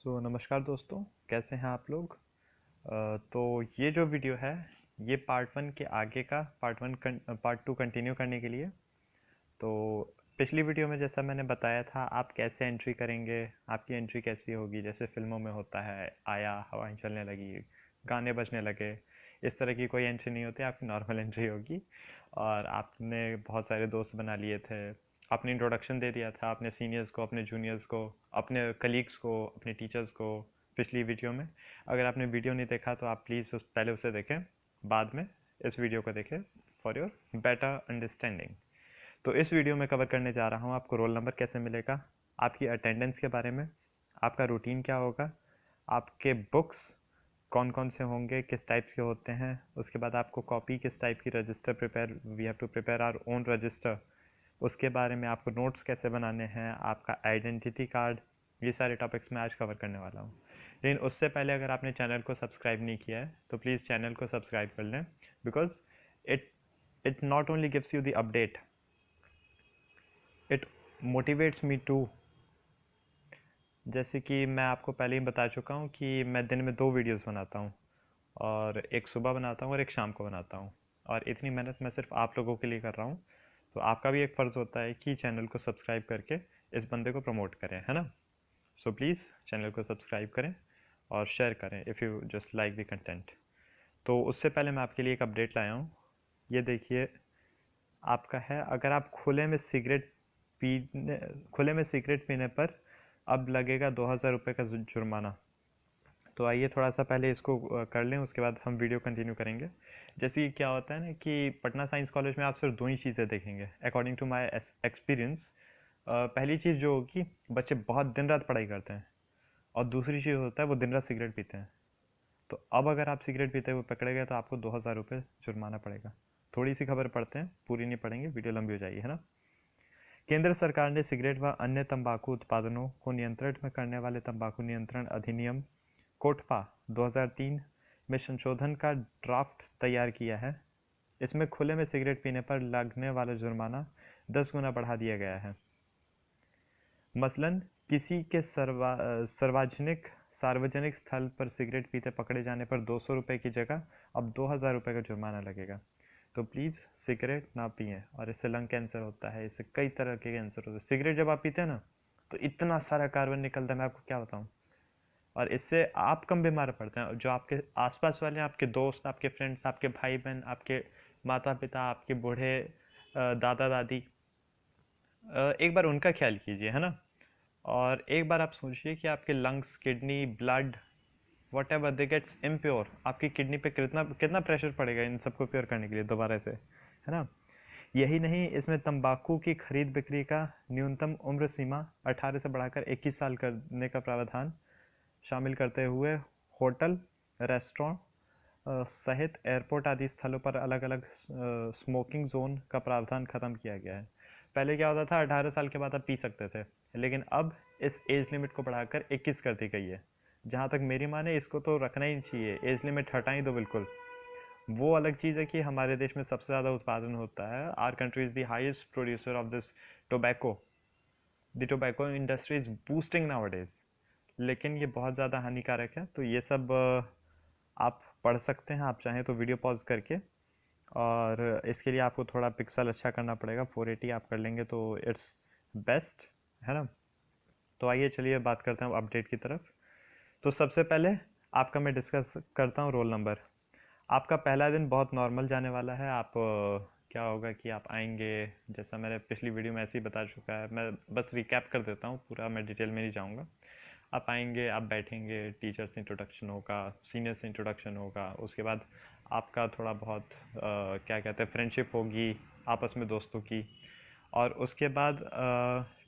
नमस्कार दोस्तों, कैसे हैं आप लोग। तो ये जो वीडियो है ये पार्ट वन के आगे का पार्ट टू कंटिन्यू करने के लिए। तो पिछली वीडियो में जैसा मैंने बताया था आप कैसे एंट्री करेंगे, आपकी एंट्री कैसी होगी, जैसे फिल्मों में होता है आया हवाएं चलने लगी गाने बजने लगे। इस तरह की कोई एंट्री नहीं होती, आपकी नॉर्मल एंट्री होगी। और आपने बहुत सारे दोस्त बना लिए थे, आपने इंट्रोडक्शन दे दिया था अपने सीनियर्स को, अपने जूनियर्स को, अपने कलीग्स को, अपने टीचर्स को पिछली वीडियो में। अगर आपने वीडियो नहीं देखा तो आप प्लीज़ पहले उसे देखें, बाद में इस वीडियो को देखें फॉर योर बेटर अंडरस्टैंडिंग। तो इस वीडियो में कवर करने जा रहा हूँ आपको रोल नंबर कैसे मिलेगा, आपकी अटेंडेंस के बारे में, आपका रूटीन क्या होगा, आपके बुक्स कौन कौन से होंगे, किस टाइप्स के होते हैं, उसके बाद आपको कॉपी किस टाइप की register prepare, we have to prepare our own register, उसके बारे में आपको नोट्स कैसे बनाने हैं, आपका आइडेंटिटी कार्ड। ये सारे टॉपिक्स मैं आज कवर करने वाला हूँ। लेकिन उससे पहले अगर आपने चैनल को सब्सक्राइब नहीं किया है तो प्लीज़ चैनल को सब्सक्राइब कर लें, because it it not only gives you the update, it motivates me too. जैसे कि मैं आपको पहले ही बता चुका हूँ कि मैं दिन में 2 वीडियोस बनाता हूँ, और एक सुबह बनाता हूँ और एक शाम को बनाता हूँ। और इतनी मेहनत मैं सिर्फ आप लोगों के लिए कर रहा हूँ, तो आपका भी एक फ़र्ज़ होता है कि चैनल को सब्सक्राइब करके इस बंदे को प्रमोट करें, है ना। सो प्लीज़ चैनल को सब्सक्राइब करें और शेयर करें if you just like the content. तो उससे पहले मैं आपके लिए एक अपडेट लाया हूँ। ये देखिए, आपका है, अगर आप खुले में सिगरेट पीने पर अब लगेगा 2000 रुपये का जुर्माना। तो आइए थोड़ा सा पहले इसको कर लें, उसके बाद हम वीडियो कंटिन्यू करेंगे। जैसे कि क्या होता है ना कि पटना साइंस कॉलेज में आप सिर्फ 2 ही चीज़ें देखेंगे अकॉर्डिंग टू माई एक्सपीरियंस। पहली चीज़ जो होगी, बच्चे बहुत दिन रात पढ़ाई करते हैं, और दूसरी चीज़ होता है वो दिन रात सिगरेट पीते हैं। तो अब अगर आप सिगरेट पीते हुए पकड़े गए तो आपको 2000 रुपये जुर्माना पड़ेगा। थोड़ी सी खबर पढ़ते हैं, पूरी नहीं पढ़ेंगे, वीडियो लंबी हो जाएगी, है ना। केंद्र सरकार ने सिगरेट व अन्य तंबाकू उत्पादनों को नियंत्रित में करने वाले तंबाकू नियंत्रण अधिनियम कोटपा 2003 में संशोधन का ड्राफ्ट तैयार किया है। इसमें खुले में सिगरेट पीने पर लगने वाला जुर्माना 10 गुना बढ़ा दिया गया है। मसलन किसी के सार्वजनिक स्थल पर सिगरेट पीते पकड़े जाने पर 200 रुपये की जगह अब 2000 रुपये का जुर्माना लगेगा। तो प्लीज़ सिगरेट ना पिएं, और इससे लंग कैंसर होता है, इससे कई तरह के कैंसर होते हैं। सिगरेट जब आप पीते हैं ना तो इतना सारा कार्बन निकलता है, मैं आपको क्या बताऊं। और इससे आप कम बीमार पड़ते हैं, जो आपके आसपास वाले हैं, आपके दोस्त, आपके फ्रेंड्स, आपके भाई बहन, आपके माता पिता, आपके बूढ़े दादा दादी, एक बार उनका ख्याल कीजिए, है ना। और एक बार आप सोचिए कि आपके lungs, kidney, blood, whatever they gets impure, आपकी किडनी पे कितना कितना प्रेशर पड़ेगा इन सबको प्योर करने के लिए दोबारा से, है ना। यही नहीं, इसमें तंबाकू की खरीद बिक्री का न्यूनतम उम्र सीमा 18 से बढ़ाकर 21 साल करने का प्रावधान शामिल करते हुए होटल, रेस्टोरेंट सहित एयरपोर्ट आदि स्थलों पर अलग अलग स्मोकिंग जोन का प्रावधान खत्म किया गया है। पहले क्या होता था, 18 साल के बाद आप पी सकते थे, लेकिन अब इस एज लिमिट को बढ़ाकर 21 कर दी गई है। जहाँ तक मेरी माने इसको तो रखना ही चाहिए, एज लिमिट हटा ही दो बिल्कुल। वो अलग चीज़ है कि हमारे देश में सबसे ज़्यादा उत्पादन होता है, our country is the highest producer of this tobacco. The tobacco industry is boosting nowadays, लेकिन ये बहुत ज़्यादा हानिकारक है। तो ये सब आप पढ़ सकते हैं, आप चाहें तो वीडियो पॉज करके। और इसके लिए आपको थोड़ा पिक्सल अच्छा करना पड़ेगा, 480 आप कर लेंगे तो इट्स बेस्ट, है ना। तो आइए चलिए बात करते हैं अपडेट की तरफ। तो सबसे पहले आपका मैं डिस्कस करता हूँ रोल नंबर। आपका पहला दिन बहुत नॉर्मल जाने वाला है। आप क्या होगा कि आप आएंगे, जैसा मैंने पिछली वीडियो में ऐसे ही बता चुका है, मैं बस रिकैप कर देता हूँ, पूरा मैं डिटेल में नहीं जाऊँगा। आप आएंगे, आप बैठेंगे, टीचर से इंट्रोडक्शन होगा, सीनियर से इंट्रोडक्शन होगा, उसके बाद आपका थोड़ा बहुत क्या कहते हैं फ्रेंडशिप होगी आपस में दोस्तों की। और उसके बाद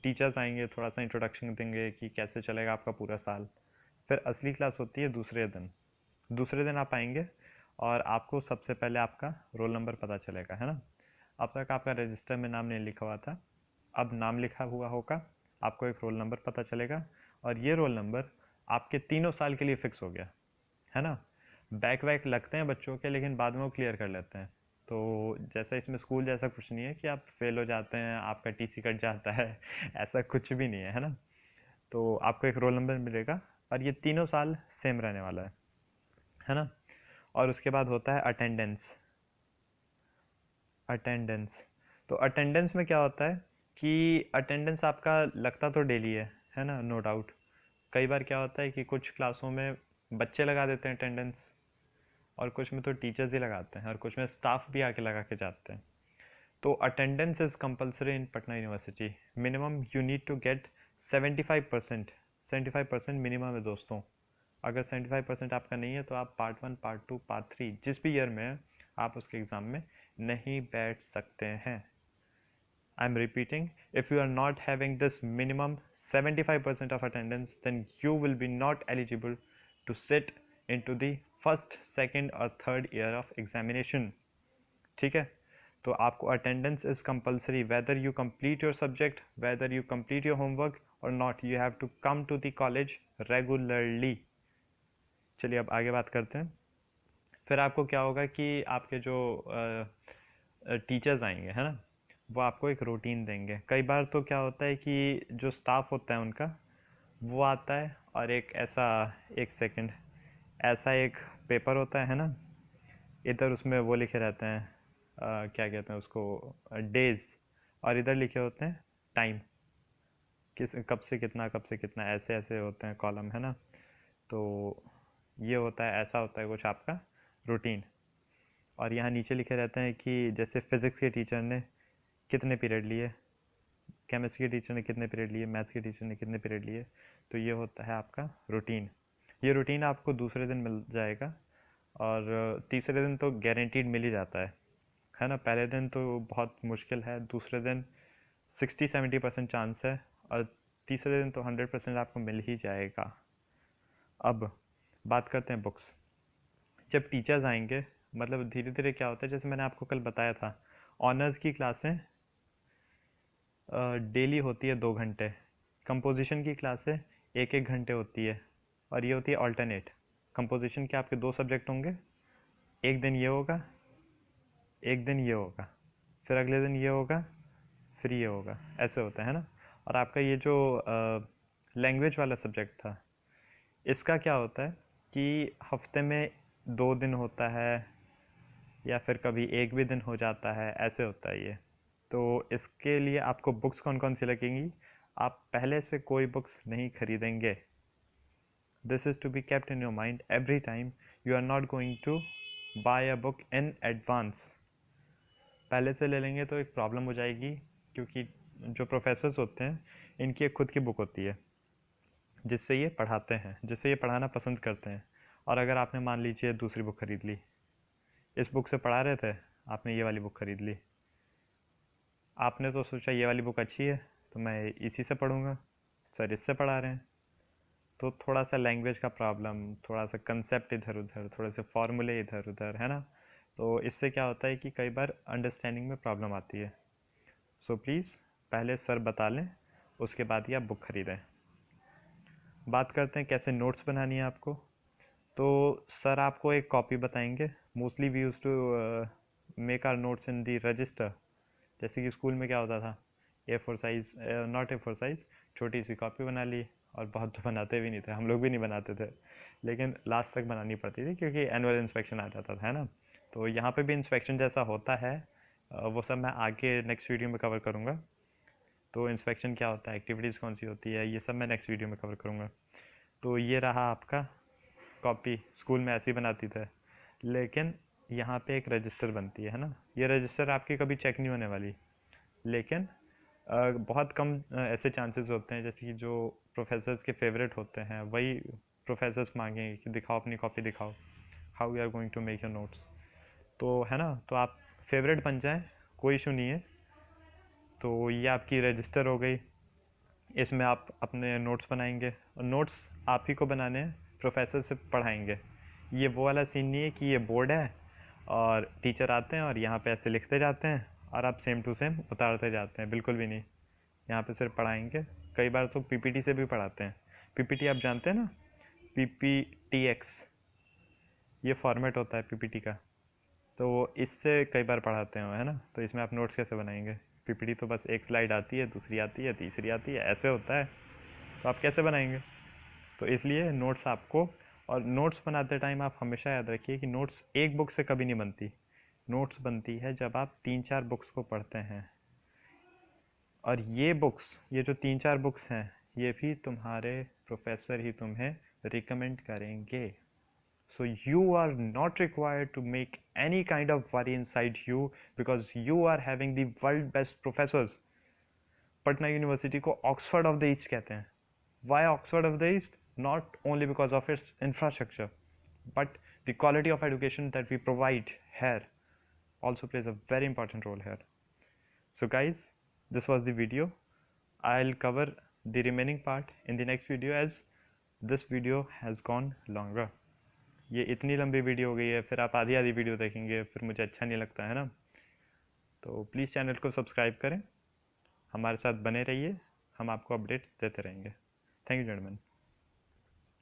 टीचर्स आएंगे, थोड़ा सा इंट्रोडक्शन देंगे कि कैसे चलेगा आपका पूरा साल। फिर असली क्लास होती है दूसरे दिन आप आएंगे, और आपको सबसे पहले आपका रोल नंबर पता चलेगा, है ना। अब तक आपका रजिस्टर में नाम नहीं लिखा हुआ था, अब नाम लिखा हुआ होगा, आपको एक रोल नंबर पता चलेगा। और ये रोल नंबर आपके 3 साल के लिए फिक्स हो गया, है ना। बैक वैक लगते हैं बच्चों के, लेकिन बाद में वो क्लियर कर लेते हैं। तो जैसा इसमें स्कूल जैसा कुछ नहीं है कि आप फेल हो जाते हैं, आपका टीसी कट जाता है ऐसा कुछ भी नहीं है, है ना। तो आपको एक रोल नंबर मिलेगा, और ये तीनों साल सेम रहने वाला है ना। और उसके बाद होता है अटेंडेंस। अटेंडेंस, तो अटेंडेंस में क्या होता है कि अटेंडेंस आपका लगता तो डेली है ना, नो डाउट। कई बार क्या होता है कि कुछ क्लासों में बच्चे लगा देते हैं अटेंडेंस, और कुछ में तो टीचर्स ही लगाते हैं, और कुछ में स्टाफ भी आके लगा के जाते हैं। तो attendance is compulsory in Patna university. Minimum you need to get 75%। 75% minimum है दोस्तों। अगर 75% आपका नहीं है तो आप पार्ट 1, पार्ट 2, पार्ट 3 जिस भी ईयर में है, आप उसके एग्ज़ाम में नहीं बैठ सकते हैं। I am repeating, if you are not having this minimum 75% of attendance, then you will be not eligible to sit into the first, second और third year of examination। ठीक है, तो आपको attendance is compulsory, whether you complete your subject, whether you complete your homework or not, you have to come to the college regularly. चलिए अब आगे बात करते हैं। फिर आपको क्या होगा कि आपके जो टीचर्स आएंगे है ना, वो आपको एक रूटीन देंगे। कई बार तो क्या होता है कि जो स्टाफ होता है उनका, वो आता है और एक ऐसा, एक सेकंड, ऐसा एक पेपर होता है ना, इधर उसमें वो लिखे रहते हैं, क्या कहते हैं उसको, डेज, और इधर लिखे होते हैं टाइम, किस कब से कितना, कब से कितना, ऐसे ऐसे होते हैं कॉलम है ना। तो ये होता है, ऐसा होता है कुछ आपका रूटीन। और यहाँ नीचे लिखे रहते हैं कि जैसे फिज़िक्स के टीचर ने कितने पीरियड लिए, केमिस्ट्री के टीचर ने कितने पीरियड लिए, मैथ्स के टीचर ने कितने पीरियड लिए। तो ये होता है आपका रूटीन। ये रूटीन आपको दूसरे दिन मिल जाएगा, और तीसरे दिन तो गारंटीड मिल ही जाता है ना। पहले दिन तो बहुत मुश्किल है, दूसरे दिन 60-70% चांस है, और तीसरे दिन तो 100% आपको मिल ही जाएगा। अब बात करते हैं बुक्स। जब टीचर्स आएंगे, मतलब धीरे धीरे क्या होता है, जैसे मैंने आपको कल बताया था, ऑनर्स की क्लासें डेली होती है 2 घंटे, कंपोजिशन की क्लासें 1-1 घंटे होती है, और ये होती है ऑल्टरनेट। कंपोजिशन के आपके 2 सब्जेक्ट होंगे, एक दिन ये होगा, एक दिन ये होगा, फिर अगले दिन ये होगा, फिर ये होगा, ऐसे होता है ना। और आपका ये जो लैंग्वेज वाला सब्जेक्ट था, इसका क्या होता है कि हफ्ते में 2 दिन होता है, या फिर कभी एक भी दिन हो जाता है, ऐसे होता है ये। तो इसके लिए आपको बुक्स कौन कौन सी लगेंगी, आप पहले से कोई बुक्स नहीं खरीदेंगे। This is to be kept in your mind every time, you are not going to buy a book in advance. पहले से ले लेंगे तो एक प्रॉब्लम हो जाएगी, क्योंकि जो प्रोफेसर्स होते हैं, इनकी एक खुद की बुक होती है जिससे ये पढ़ाते हैं, जिससे ये पढ़ाना पसंद करते हैं। और अगर आपने मान लीजिए दूसरी बुक खरीद ली, इस बुक से पढ़ा रहे थे, आपने ये वाली बुक खरीद ली, आपने तो सोचा ये वाली बुक अच्छी है तो मैं इसी से पढ़ूंगा, सर इससे पढ़ा रहे हैं, तो थोड़ा सा लैंग्वेज का प्रॉब्लम, थोड़ा सा कंसेप्ट इधर उधर, थोड़े से फॉर्मूले इधर उधर, है ना। तो इससे क्या होता है कि कई बार अंडरस्टैंडिंग में प्रॉब्लम आती है। सो प्लीज़ पहले सर बता लें, उसके बाद ही आप बुक खरीदें। बात करते हैं कैसे नोट्स बनानी है आपको। तो सर आपको एक कॉपी बताएंगे। Mostly we use to make our notes in the register. जैसे कि स्कूल में क्या होता था, A4 size, not A4 size, छोटी सी कॉपी बना ली, और बहुत तो बनाते भी नहीं थे, हम लोग भी नहीं बनाते थे, लेकिन लास्ट तक बनानी पड़ती थी क्योंकि एनुअल इंस्पेक्शन आ जाता था, है ना। तो यहाँ पे भी इंस्पेक्शन जैसा होता है, वो सब मैं आगे नेक्स्ट वीडियो में कवर करूँगा। तो इंस्पेक्शन क्या होता है, एक्टिविटीज़ कौन सी होती है, ये सब मैं नेक्स्ट वीडियो में कवर करूँगा। तो ये रहा आपका कॉपी, स्कूल में ऐसे ही बनाती थे, लेकिन यहाँ पे एक रजिस्टर बनती है ना। ये रजिस्टर आपकी कभी चेक नहीं होने वाली, लेकिन बहुत कम ऐसे चांसेस होते हैं, जैसे कि जो प्रोफेसर्स के फेवरेट होते हैं वही प्रोफेसर्स मांगेंगे कि दिखाओ अपनी कॉपी दिखाओ, how you are going to make your notes. तो है ना, तो आप फेवरेट बन जाएं, कोई इशू नहीं है। तो ये आपकी रजिस्टर हो गई, इसमें आप अपने नोट्स बनाएंगे, और नोट्स आप ही को बनाने हैं, प्रोफेसर से पढ़ाएंगे। ये वो वाला सीन नहीं है कि ये बोर्ड है और टीचर आते हैं और यहाँ पे ऐसे लिखते जाते हैं और आप सेम टू सेम उतारते जाते हैं, बिल्कुल भी नहीं। यहाँ पे सिर्फ पढ़ाएंगे। कई बार तो पीपीटी से भी पढ़ाते हैं। पीपीटी आप जानते हैं ना, PPTX, ये फॉर्मेट होता है पीपीटी का, तो इससे कई बार पढ़ाते हैं, है ना। तो इसमें आप नोट्स कैसे बनाएंगे, पीपीटी तो बस एक स्लाइड आती है, दूसरी आती है, तीसरी आती है, ऐसे होता है, तो आप कैसे बनाएंगे। तो इसलिए नोट्स आपको, और नोट्स बनाते टाइम आप हमेशा याद रखिए कि नोट्स एक बुक से कभी नहीं बनती। नोट्स बनती है जब आप 3-4 बुक्स को पढ़ते हैं, और ये बुक्स, ये जो 3-4 बुक्स हैं, ये भी तुम्हारे प्रोफेसर ही तुम्हें रिकमेंड करेंगे। So you are not required to make any kind of worry inside you, because you are having the world best professors. Patna university को ऑक्सफोर्ड ऑफ द ईस्ट कहते हैं। Why Oxford of the East? Not only because of its infrastructure, but the quality of education that we provide here also plays a very important role here. So guys, this was the video. I'll cover the remaining part in the next video, as this video has gone longer. ये इतनी लंबी video हो गई है, फिर आप आधी आधी वीडियो देखेंगे, फिर मुझे अच्छा नहीं लगता है ना। तो प्लीज़ चैनल को सब्सक्राइब करें, हमारे साथ बने रहिए, हम आपको अपडेट्स देते रहेंगे। Thank you gentleman.